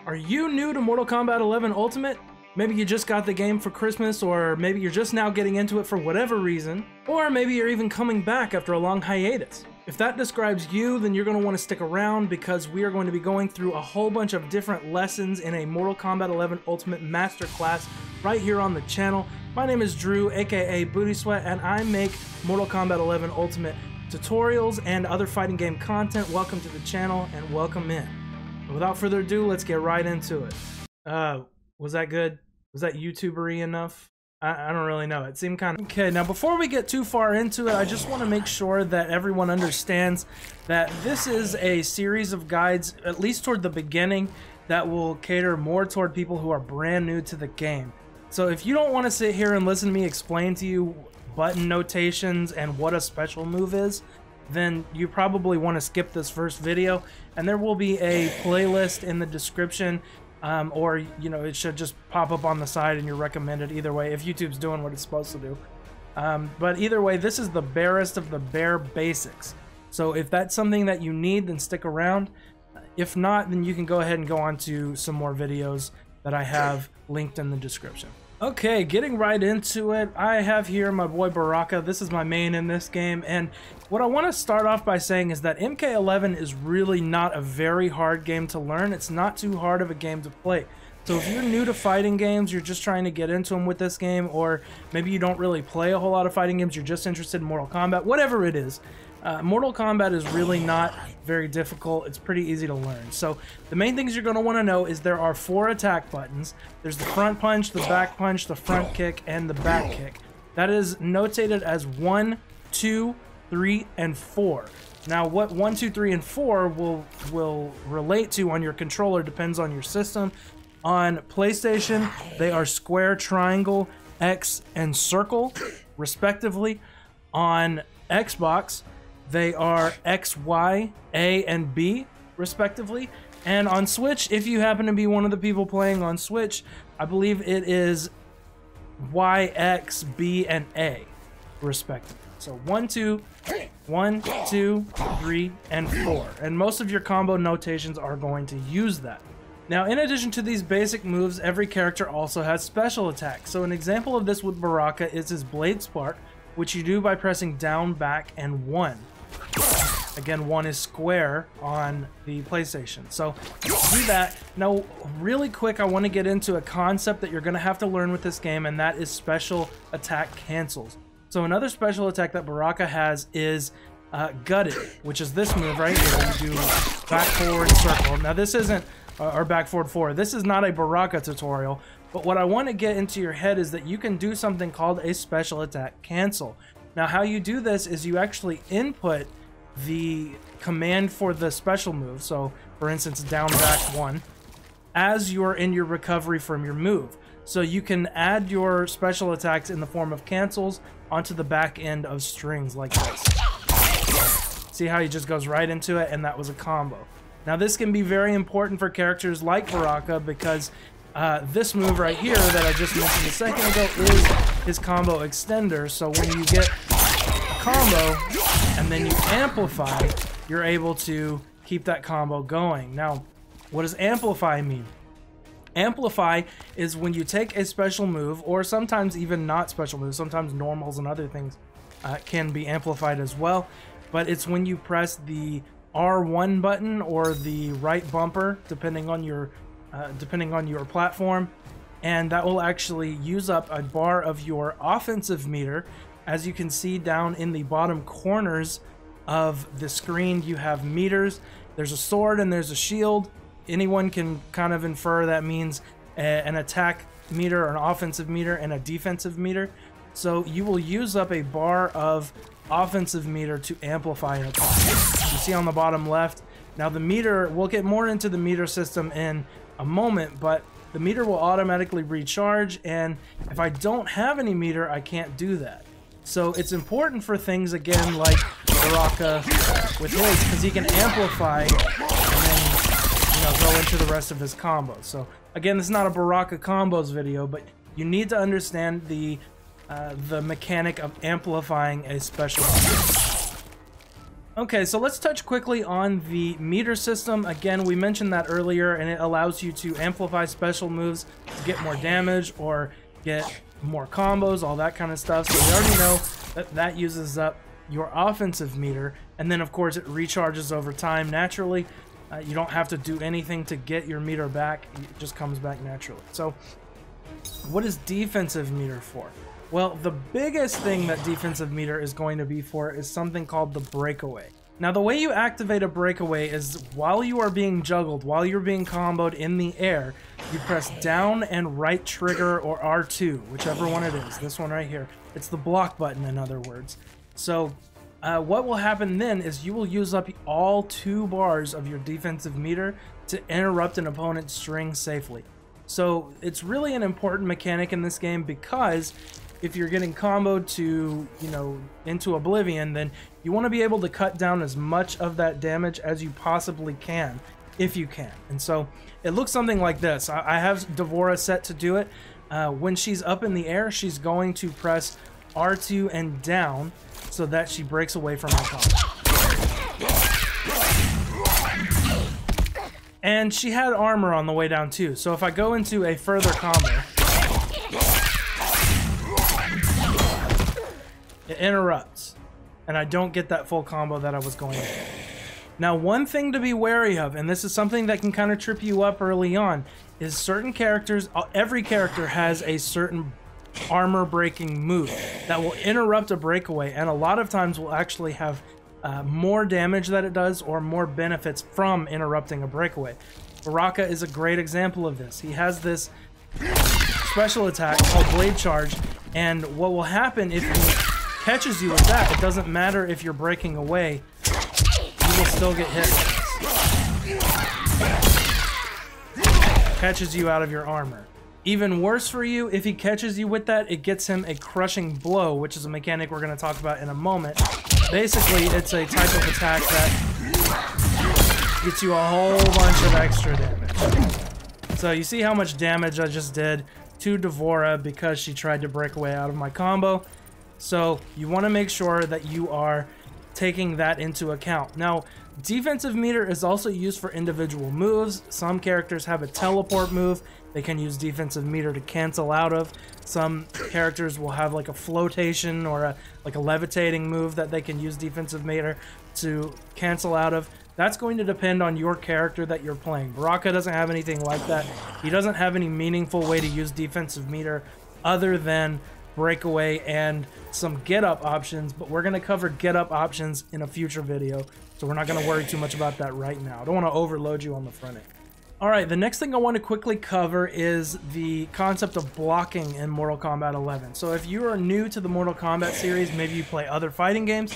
Are you new to Mortal Kombat 11 Ultimate? Maybe you just got the game for Christmas, or maybe you're just now getting into it for whatever reason, or maybe you're even coming back after a long hiatus. If that describes you, then you're going to want to stick around because we are going to be going through a whole bunch of different lessons in a Mortal Kombat 11 Ultimate Masterclass right here on the channel. My name is Drew, aka Booty Sweat, and I make Mortal Kombat 11 Ultimate tutorials and other fighting game content. Welcome to the channel and welcome in. Without further ado, let's get right into it. Was that good? Was that YouTuber-y enough? I don't really know. It seemed kind of... Okay, now before we get too far into it, I just want to make sure that everyone understands that this is a series of guides, at least toward the beginning, that will cater more toward people who are brand new to the game. So if you don't want to sit here and listen to me explain to you button notations and what a special move is, then you probably want to skip this first video, and there will be a playlist in the description, or you know, it should just pop up on the side and you're recommended either way if YouTube's doing what it's supposed to do. But either way, this is the barest of the bare basics. So if that's something that you need, then stick around. If not, then you can go ahead and go on to some more videos that I have linked in the description. Okay, getting right into it, I have here my boy Baraka. This is my main in this game, and what I want to start off by saying is that MK11 is really not a very hard game to learn. It's not too hard of a game to play. So if you're new to fighting games, you're just trying to get into them with this game, or maybe you don't really play a whole lot of fighting games, you're just interested in Mortal Kombat, whatever it is, Mortal Kombat is really not very difficult. It's pretty easy to learn. So the main things you're going to want to know is there are 4 attack buttons. There's the front punch, the back punch, the front kick, and the back kick. That is notated as 1, 2, 3, and 4. Now what 1, 2, 3, and 4 will relate to on your controller depends on your system. On PlayStation, they are square, triangle, X, and circle, respectively. On Xbox, they are X, Y, A, and B, respectively. And on Switch, if you happen to be one of the people playing on Switch, I believe it is Y, X, B, and A, respectively. So 1, 2, 3, and 4. And most of your combo notations are going to use that. Now, in addition to these basic moves, every character also has special attacks. So an example of this with Baraka is his Blade Spark, which you do by pressing down, back, and 1. Again, 1 is square on the PlayStation. So do that. Now, really quick, I want to get into a concept that you're going to have to learn with this game, and that is special attack cancels. So another special attack that Baraka has is Gutted, which is this move right here. You do back, forward, circle. Now this isn't, or back, forward, forward. This is not a Baraka tutorial, but what I want to get into your head is that you can do something called a special attack cancel. Now how you do this is you actually input the command for the special move, so for instance down, back, 1, as you're in your recovery from your move. So you can add your special attacks in the form of cancels onto the back end of strings like this. See how he just goes right into it, and that was a combo. Now this can be very important for characters like Baraka because this move right here that I just mentioned a second ago is his combo extender. So when you get a combo and then you amplify, you're able to keep that combo going. Now, what does amplify mean? Amplify is when you take a special move, or sometimes even not special moves, sometimes normals and other things can be amplified as well, but it's when you press the R1 button or the right bumper, depending on your platform, and that will actually use up a bar of your offensive meter. As you can see down in the bottom corners of the screen, you have meters. There's a sword and there's a shield. Anyone can kind of infer that means an attack meter, an offensive meter, and a defensive meter. So you will use up a bar of offensive meter to amplify an attack. You see on the bottom left. Now the meter, we'll get more into the meter system in a moment, but the meter will automatically recharge, and if I don't have any meter, I can't do that. So it's important for things, again, like Baraka with his, because he can amplify and then, you know, go into the rest of his combos. So again, this is not a Baraka combos video, but you need to understand the mechanic of amplifying a special move. Okay, so let's touch quickly on the meter system. Again, we mentioned that earlier, and it allows you to amplify special moves to get more damage or get more combos, all that kind of stuff. So we already know that that uses up your offensive meter, and then of course it recharges over time naturally. You don't have to do anything to get your meter back, it just comes back naturally. So what is defensive meter for? Well, the biggest thing that defensive meter is going to be for is something called the breakaway. Now, the way you activate a breakaway is while you are being juggled, while you're being comboed in the air, you press down and right trigger or R2, whichever one it is. This one right here. It's the block button, in other words. So what will happen then is you will use up all 2 bars of your defensive meter to interrupt an opponent's string safely. So it's really an important mechanic in this game, because if you're getting comboed to, you know, into oblivion, then you want to be able to cut down as much of that damage as you possibly can, if you can. And so it looks something like this. I have Devora set to do it. When she's up in the air, she's going to press R2 and down so that she breaks away from my combo. And she had armor on the way down too, so if I go into a further combo, it interrupts, and I don't get that full combo that I was going to. Now, one thing to be wary of, and this is something that can kind of trip you up early on, is certain characters, every character has a certain armor breaking move that will interrupt a breakaway, and a lot of times will actually have more damage that it does or more benefits from interrupting a breakaway. Baraka is a great example of this. He has this special attack called Blade Charge, and what will happen if he catches you with that, it doesn't matter if you're breaking away, you will still get hit with this. Catches you out of your armor. Even worse for you, if he catches you with that, it gets him a Crushing Blow, which is a mechanic we're going to talk about in a moment. Basically, it's a type of attack that gets you a whole bunch of extra damage. So you see how much damage I just did to Devora because she tried to break away out of my combo. So you want to make sure that you are taking that into account. Now, defensive meter is also used for individual moves. Some characters have a teleport move they can use defensive meter to cancel out of. Some characters will have like a flotation or like a levitating move that they can use defensive meter to cancel out of. That's going to depend on your character that you're playing. Baraka doesn't have anything like that. He doesn't have any meaningful way to use defensive meter other than breakaway and some get up options, but we're going to cover get up options in a future video, so we're not going to worry too much about that right now. I don't want to overload you on the front end. Alright, the next thing I want to quickly cover is the concept of blocking in Mortal Kombat 11. So if you are new to the Mortal Kombat series, maybe you play other fighting games,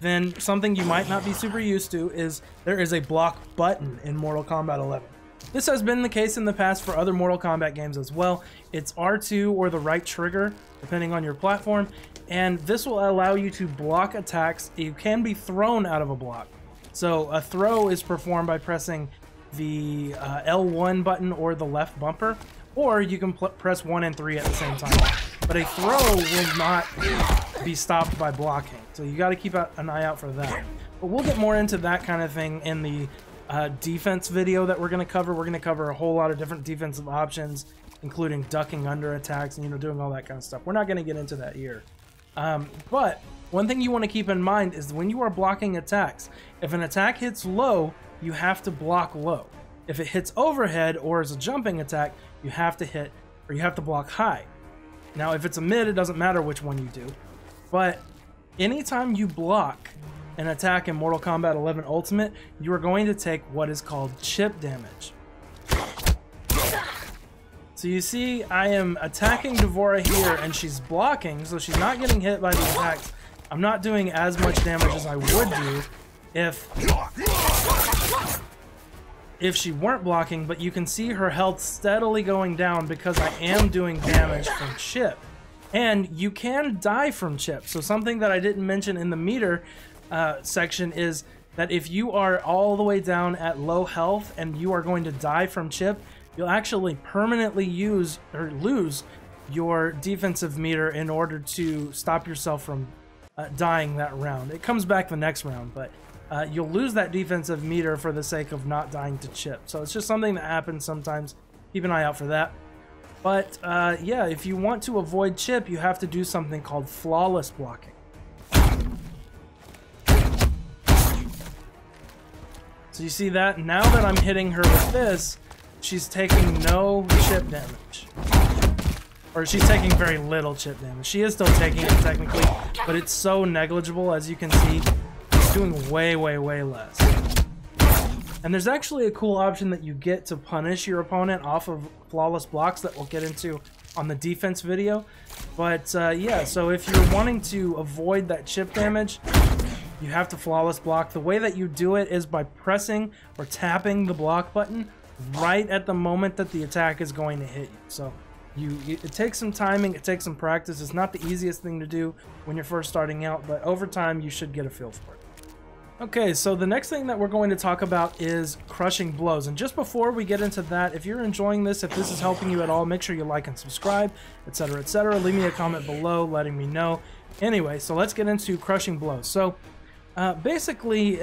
then something you might not be super used to is there is a block button in Mortal Kombat 11. This has been the case in the past for other Mortal Kombat games as well. It's R2 or the right trigger, depending on your platform, and this will allow you to block attacks. You can be thrown out of a block. So a throw is performed by pressing the L1 button or the left bumper, or you can press 1 and 3 at the same time. But a throw will not be stopped by blocking, so you got to keep an eye out for that. But we'll get more into that kind of thing in the defense video that we're going to cover. We're going to cover a whole lot of different defensive options, including ducking under attacks and, you know, doing all that kind of stuff. We're not going to get into that here. But one thing you want to keep in mind is when you are blocking attacks, if an attack hits low, you have to block low. If it hits overhead or is a jumping attack, you have to block high. Now, if it's a mid, it doesn't matter which one you do. But anytime you block an attack in Mortal Kombat 11 Ultimate, you are going to take what is called chip damage. So you see, I am attacking Devora here, and she's blocking, so she's not getting hit by the attacks. I'm not doing as much damage as I would do if she weren't blocking, but you can see her health steadily going down because I am doing damage from chip. And you can die from chip. So something that I didn't mention in the meter section is that if you are all the way down at low health and you are going to die from chip, you'll actually permanently use or lose your defensive meter in order to stop yourself from dying that round. It comes back the next round, but you'll lose that defensive meter for the sake of not dying to chip. So it's just something that happens sometimes. Keep an eye out for that. But yeah, if you want to avoid chip, you have to do something called flawless blocking. So you see that? Now that I'm hitting her with this, she's taking no chip damage. Or she's taking very little chip damage. She is still taking it technically, but it's so negligible, as you can see. It's doing way, way, way less. And there's actually a cool option that you get to punish your opponent off of flawless blocks that we'll get into on the defense video. But yeah, so if you're wanting to avoid that chip damage, you have to flawless block. The way that you do it is by pressing or tapping the block button right at the moment that the attack is going to hit you. So it takes some timing, it takes some practice. It's not the easiest thing to do when you're first starting out, but over time you should get a feel for it. Okay, so the next thing that we're going to talk about is Crushing Blows. And just before we get into that, if you're enjoying this, if this is helping you at all, make sure you like and subscribe, etc., etc. Leave me a comment below letting me know. Anyway, so let's get into Crushing Blows. So basically,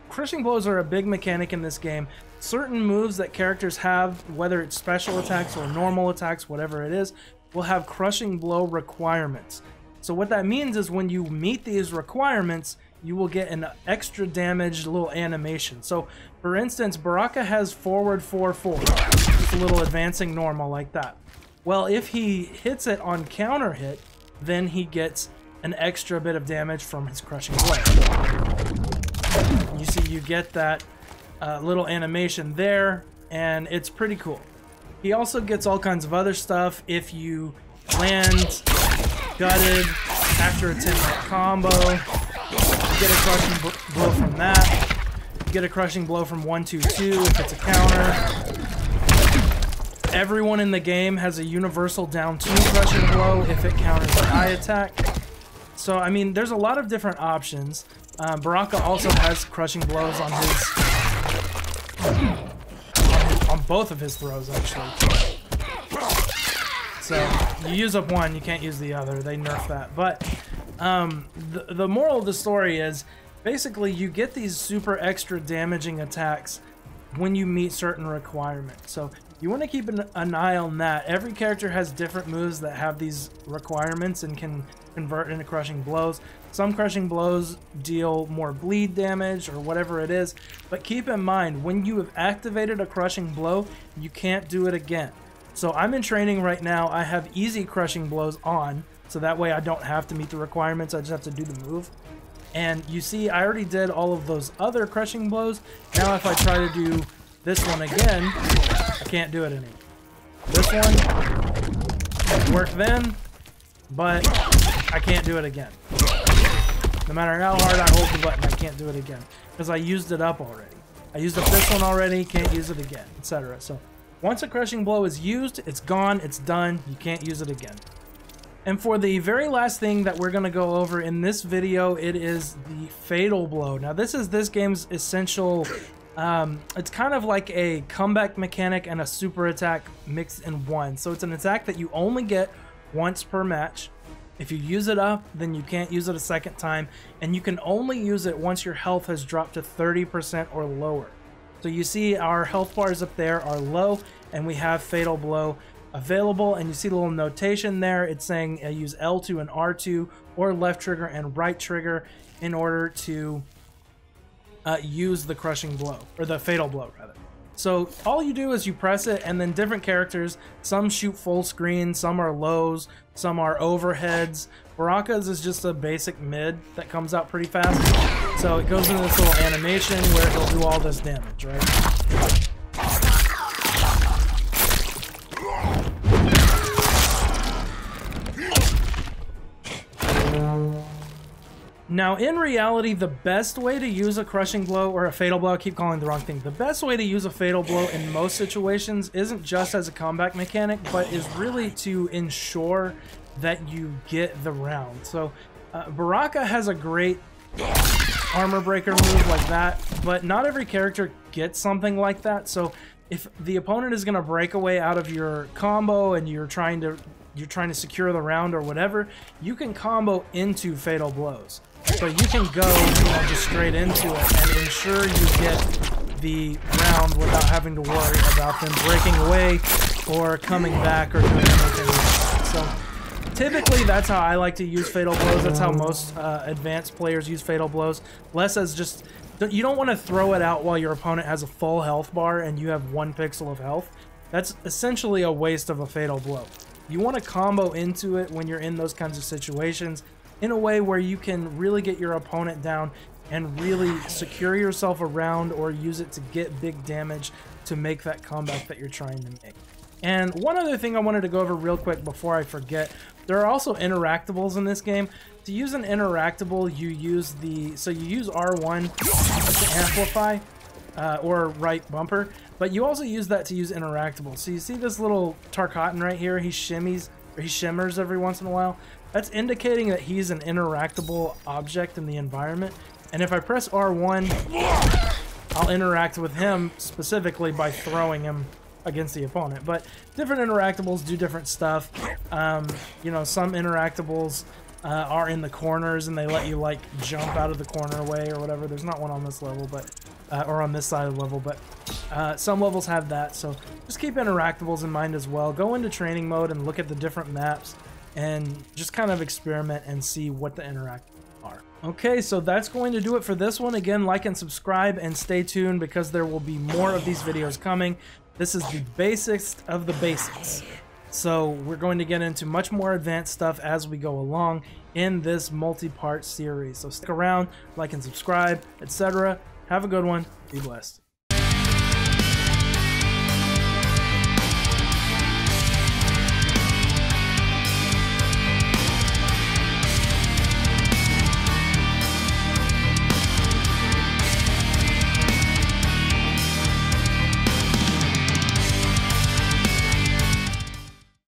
Crushing Blows are a big mechanic in this game. Certain moves that characters have, whether it's special attacks or normal attacks, whatever it is, will have Crushing Blow requirements. So what that means is when you meet these requirements, you will get an extra damaged little animation. So for instance, Baraka has forward 4-4. It's a little advancing normal like that. Well, if he hits it on counter hit, then he gets an extra bit of damage from his Crushing Blow. You see, you get that little animation there, and it's pretty cool. He also gets all kinds of other stuff if you land gutted after a 10-hit combo. You get a Crushing Blow from that. You get a Crushing Blow from 1-2-2 if it's a counter. Everyone in the game has a universal down 2 Crushing Blow if it counters an eye attack. So, I mean, there's a lot of different options. Baraka also has Crushing Blows on his... on both of his throws, actually. So, you use up one, you can't use the other. They nerf that. But, the moral of the story is, basically, you get these super extra damaging attacks when you meet certain requirements. So, you want to keep an eye on that. Every character has different moves that have these requirements and can convert into Crushing Blows. Some Crushing Blows deal more bleed damage or whatever it is, but keep in mind, when you have activated a Crushing Blow, you can't do it again. So I'm in training right now. I have easy Crushing Blows on, so that way I don't have to meet the requirements, I just have to do the move. And you see, I already did all of those other Crushing Blows. Now if I try to do this one again, I can't do it anymore. This one worked then, but I can't do it again. No matter how hard I hold the button, I can't do it again because I used it up already. I used up this one already, can't use it again, etc. So once a Crushing Blow is used, it's gone, it's done, you can't use it again. And for the very last thing that we're going to go over in this video, it is the Fatal Blow. Now this is this game's essential... it's kind of like a comeback mechanic and a super attack mixed in one. So it's an attack that you only get once per match. If you use it up, then you can't use it a second time, and you can only use it once your health has dropped to 30% or lower. So you see our health bars up there are low, and we have Fatal Blow available, and you see the little notation there. It's saying use L2 and R2 or left trigger and right trigger in order to use the Crushing Blow, or the Fatal Blow rather. So all you do is you press it, and then different characters, some shoot full screen, some are lows, some are overheads. Baraka's is just a basic mid that comes out pretty fast. So it goes into this little animation where it'll do all this damage, right? Now, in reality, the best way to use a Crushing Blow or a Fatal Blow, I keep calling it the wrong thing. The best way to use a Fatal Blow in most situations isn't just as a comeback mechanic, but is really to ensure that you get the round. So, Baraka has a great armor breaker move like that, but not every character gets something like that. So, if the opponent is going to break away out of your combo and you're trying to secure the round or whatever, you can combo into Fatal Blows. So you can go, just straight into it and ensure you get the round without having to worry about them breaking away or coming back or doing anything like that. So typically that's how I like to use Fatal Blows. That's how most advanced players use Fatal Blows. Less as just, you don't want to throw it out while your opponent has a full health bar and you have 1 pixel of health. That's essentially a waste of a Fatal Blow. You want to combo into it when you're in those kinds of situations in a way where you can really get your opponent down and really secure yourself around or use it to get big damage to make that comeback that you're trying to make. And one other thing I wanted to go over real quick before I forget, there are also interactables in this game. To use an interactable, you use you use R1 to amplify or right bumper, but you also use that to use interactables. So you see this little Tarkatan right here, he shimmies, or he shimmers every once in a while. That's indicating that he's an interactable object in the environment. And if I press R1, I'll interact with him specifically by throwing him against the opponent. But different interactables do different stuff. You know, some interactables are in the corners and they let you like jump out of the corner way or whatever. There's not one on this level, but or on this side of the level, but some levels have that. So just keep interactables in mind as well. Go into training mode and look at the different maps and just kind of experiment and see what the interactables are. Okay, so that's going to do it for this one. Again, like and subscribe and stay tuned because there will be more of these videos coming. This is the basics of the basics. So we're going to get into much more advanced stuff as we go along in this multi-part series. So stick around, like and subscribe, etc. Have a good one. Be blessed.